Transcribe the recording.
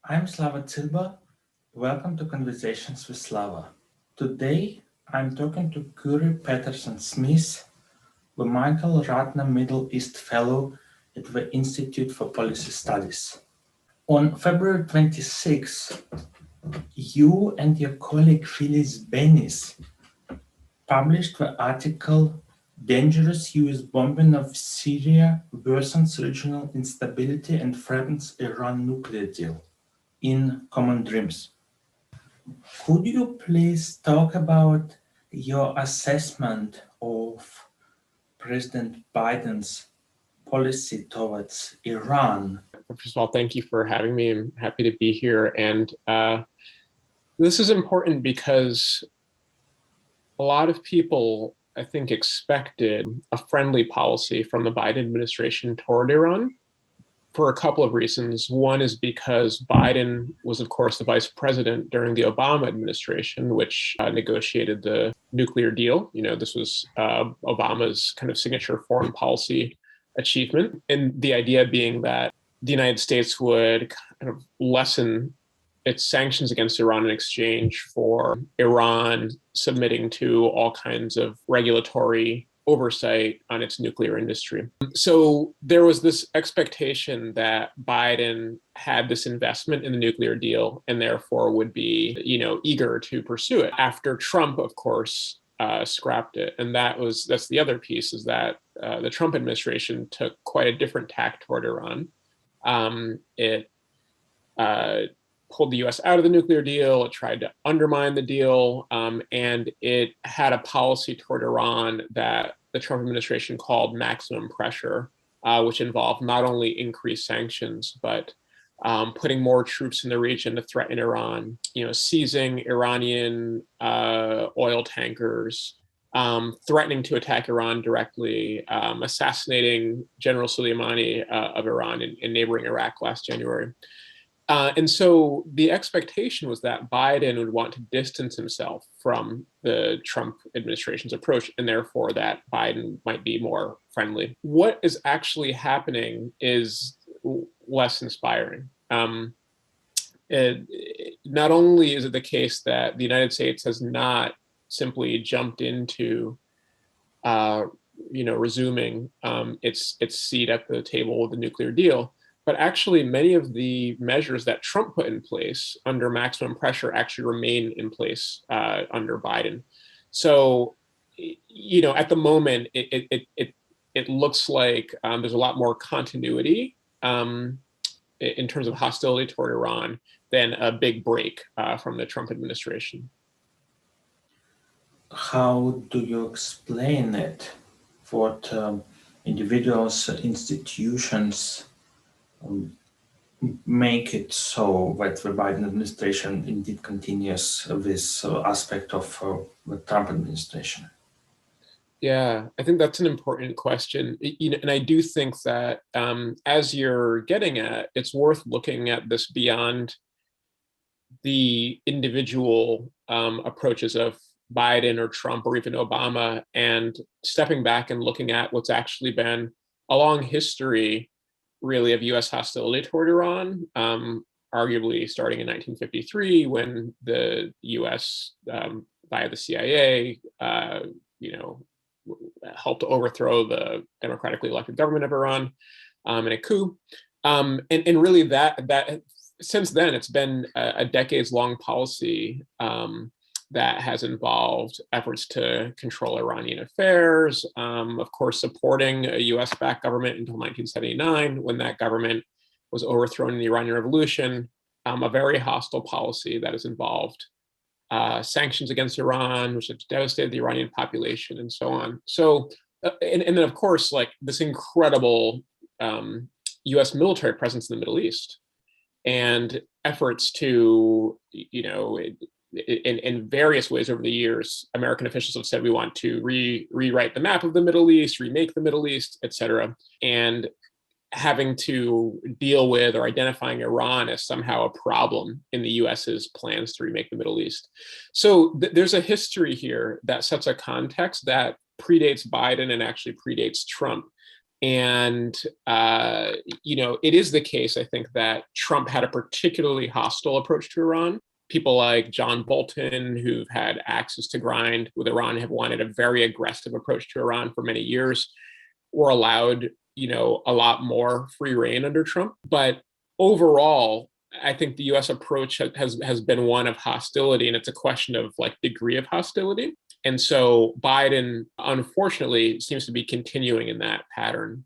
I'm Slava Tsilba. Welcome to Conversations with Slava. Today, I'm talking to Khury Petersen-Smith, the Michael Ratner Middle East Fellow at the Institute for Policy Studies. On February 26, you and your colleague Phyllis Bennis published the article Dangerous US Bombing of Syria Worsens Regional Instability and Threatens Iran Nuclear Deal in Common Dreams. Could you please talk about your assessment of President Biden's policy towards Iran? First of all, thank you for having me. I'm happy to be here. And this is important because a lot of people, I think, expected a friendly policy from the Biden administration toward Iran for a couple of reasons. One is because Biden was, of course, the vice president during the Obama administration, which negotiated the nuclear deal. This was Obama's kind of signature foreign policy achievement. And the idea being that the United States would kind of lessen its sanctions against Iran in exchange for Iran submitting to all kinds of regulatory oversight on its nuclear industry. So there was this expectation that Biden had this investment in the nuclear deal and therefore would be, eager to pursue it. After Trump, of course, scrapped it. And that's the other piece, is that the Trump administration took quite a different tack toward Iran. It pulled the US out of the nuclear deal. It tried to undermine the deal. And it had a policy toward Iran that the Trump administration called maximum pressure, which involved not only increased sanctions, but putting more troops in the region to threaten Iran, seizing Iranian oil tankers, threatening to attack Iran directly, assassinating General Soleimani of Iran in neighboring Iraq last January. And so the expectation was that Biden would want to distance himself from the Trump administration's approach, and therefore that Biden might be more friendly. What is actually happening is less inspiring. Not only is it the case that the United States has not simply jumped into resuming its seat at the table with the nuclear deal, but actually many of the measures that Trump put in place under maximum pressure actually remain in place under Biden. So, at the moment, it looks like there's a lot more continuity in terms of hostility toward Iran than a big break from the Trump administration. How do you explain it? What individuals, institutions make it so that the Biden administration indeed continues this aspect of the Trump administration? Yeah, I think that's an important question. And I do think that as you're getting at, it's worth looking at this beyond the individual approaches of Biden or Trump or even Obama, and stepping back and looking at what's actually been a long history, really, of US hostility toward Iran, arguably starting in 1953 when the US, via the CIA, helped overthrow the democratically elected government of Iran in a coup. And really that since then, it's been a decades-long policy that has involved efforts to control Iranian affairs, of course, supporting a US-backed government until 1979, when that government was overthrown in the Iranian Revolution, a very hostile policy that has involved sanctions against Iran, which have devastated the Iranian population, and so on. So, and then, of course, like this incredible US military presence in the Middle East and efforts to, in various ways over the years, American officials have said we want to rewrite the map of the Middle East, remake the Middle East, et cetera. And having to deal with or identifying Iran as somehow a problem in the US's plans to remake the Middle East. So there's a history here that sets a context that predates Biden and actually predates Trump. And, it is the case, I think, that Trump had a particularly hostile approach to Iran. People like John Bolton, who've had axes to grind with Iran, have wanted a very aggressive approach to Iran for many years, were allowed, a lot more free rein under Trump. But overall, I think the US approach has been one of hostility, and it's a question of degree of hostility. And so Biden, unfortunately, seems to be continuing in that pattern.